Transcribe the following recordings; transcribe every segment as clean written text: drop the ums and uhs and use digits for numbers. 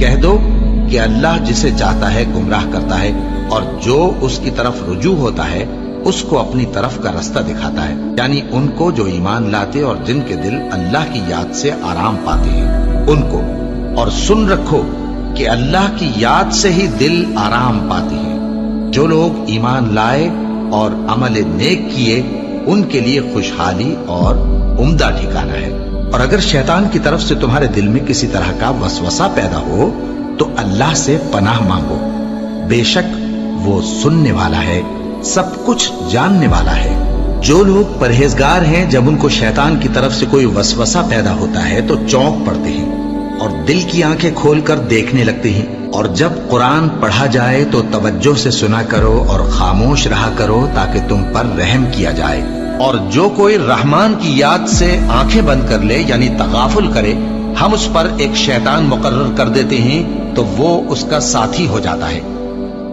کہہ دو کہ اللہ جسے چاہتا ہے گمراہ کرتا ہے، اور جو اس کی طرف رجوع ہوتا ہے اس کو اپنی طرف کا رستہ دکھاتا ہے، یعنی ان کو جو ایمان لاتے اور جن کے دل اللہ کی یاد سے آرام پاتے ہیں ان کو۔ اور سن رکھو کہ اللہ کی یاد سے ہی دل آرام پاتے ہیں۔ جو لوگ ایمان لائے اور عمل نیک کیے ان کے لیے خوشحالی اور عمدہ ٹھکانہ ہے۔ اور اگر شیطان کی طرف سے تمہارے دل میں کسی طرح کا وسوسہ پیدا ہو تو اللہ سے پناہ مانگو، بے شک وہ سننے والا ہے، سب کچھ جاننے والا ہے۔ جو لوگ پرہیزگار ہیں جب ان کو شیطان کی طرف سے کوئی وسوسہ پیدا ہوتا ہے تو چونک پڑتے ہیں اور دل کی آنکھیں کھول کر دیکھنے لگتے ہیں، اور جب قرآن پڑھا جائے تو توجہ سے سنا کرو اور خاموش رہا کرو تاکہ تم پر رحم کیا جائے۔ اور جو کوئی رحمان کی یاد سے آنکھیں بند کر لے یعنی تغافل کرے، ہم اس پر ایک شیطان مقرر کر دیتے ہیں تو وہ اس کا ساتھی ہو جاتا ہے،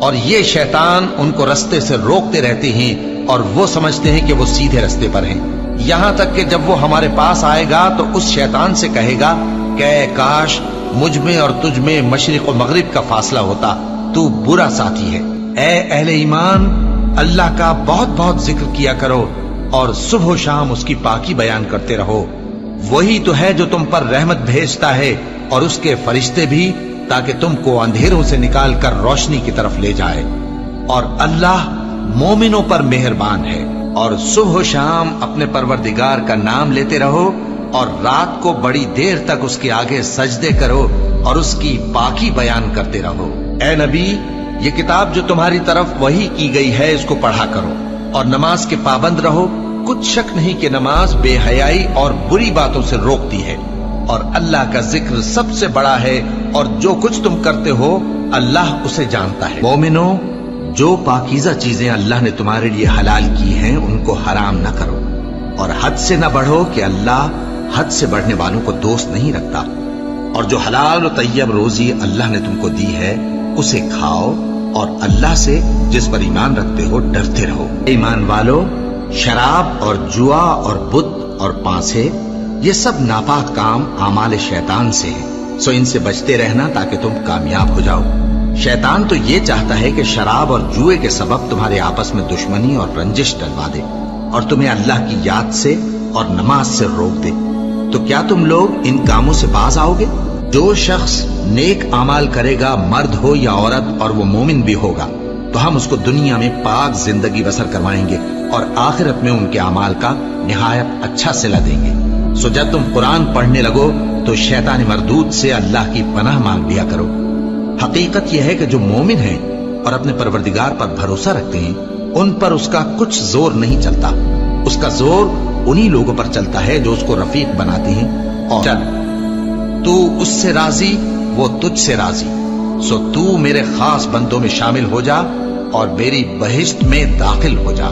اور یہ شیطان ان کو رستے سے روکتے رہتے ہیں اور وہ سمجھتے ہیں کہ وہ سیدھے رستے پر ہیں، یہاں تک کہ جب وہ ہمارے پاس آئے گا تو اس شیطان سے کہے گا کہ کاش مجھ میں اور تجھ میں مشرق و مغرب کا فاصلہ ہوتا، تو برا ساتھی ہے۔ اے اہل ایمان، اللہ کا بہت بہت ذکر کیا کرو اور صبح و شام اس کی پاکی بیان کرتے رہو، وہی تو ہے جو تم پر رحمت بھیجتا ہے اور اس کے فرشتے بھی، تاکہ تم کو اندھیروں سے نکال کر روشنی کی طرف لے جائے۔ اور اللہ مومنوں پر مہربان ہے۔ اور صبح و شام اپنے پروردگار کا نام لیتے رہو اور رات کو بڑی دیر تک اس کے آگے سجدے کرو اور اس کی پاکی بیان کرتے رہو۔ اے نبی، یہ کتاب جو تمہاری طرف وحی کی گئی ہے اس کو پڑھا کرو اور نماز کے پابند رہو۔ کچھ شک نہیں کہ نماز بے حیائی اور بری باتوں سے روکتی ہے، اور اللہ کا ذکر سب سے بڑا ہے، اور جو کچھ تم کرتے ہو اللہ اسے جانتا ہے۔ مومنو، جو پاکیزہ چیزیں اللہ نے تمہارے لیے حلال کی ہیں ان کو حرام نہ کرو، اور حد سے نہ بڑھو کہ اللہ حد سے بڑھنے والوں کو دوست نہیں رکھتا۔ اور جو حلال و طیب روزی اللہ نے تم کو دی ہے اسے کھاؤ، اور اللہ سے جس پر ایمان رکھتے ہو ڈرتے رہو۔ ایمان والو، شراب اور جوا اور بت اور پانسے یہ سب ناپاک کام اعمال شیطان سے ہیں، سو ان سے بچتے رہنا تاکہ تم کامیاب ہو جاؤ۔ شیطان تو یہ چاہتا ہے کہ شراب اور جوئے کے سبب تمہارے آپس میں دشمنی اور رنجش ڈلوا دے اور تمہیں اللہ کی یاد سے اور نماز سے روک دے۔ تو کیا تم لوگ ان کاموں سے باز آؤ گے؟ جو شخص نیک اعمال کرے گا، مرد ہو یا عورت، اور وہ مومن بھی ہوگا، تو ہم اس کو دنیا میں پاک زندگی بسر کروائیں گے اور آخرت میں ان کے اعمال کا نہایت اچھا صلہ دیں گے۔ سو جب تم قرآن پڑھنے لگو تو شیطان مردود سے اللہ کی پناہ مانگ لیا کرو۔ حقیقت یہ ہے کہ جو مومن ہیں اور اپنے پروردگار پر بھروسہ رکھتے ہیں ان پر اس کا کچھ زور نہیں چلتا، اس کا زور انہی لوگوں پر چلتا ہے جو اس کو رفیق بناتے ہیں۔ اور چل، تو اس سے راضی، وہ تجھ سے راضی، سو تو میرے خاص بندوں میں شامل ہو جا اور میری بہشت میں داخل ہو جا۔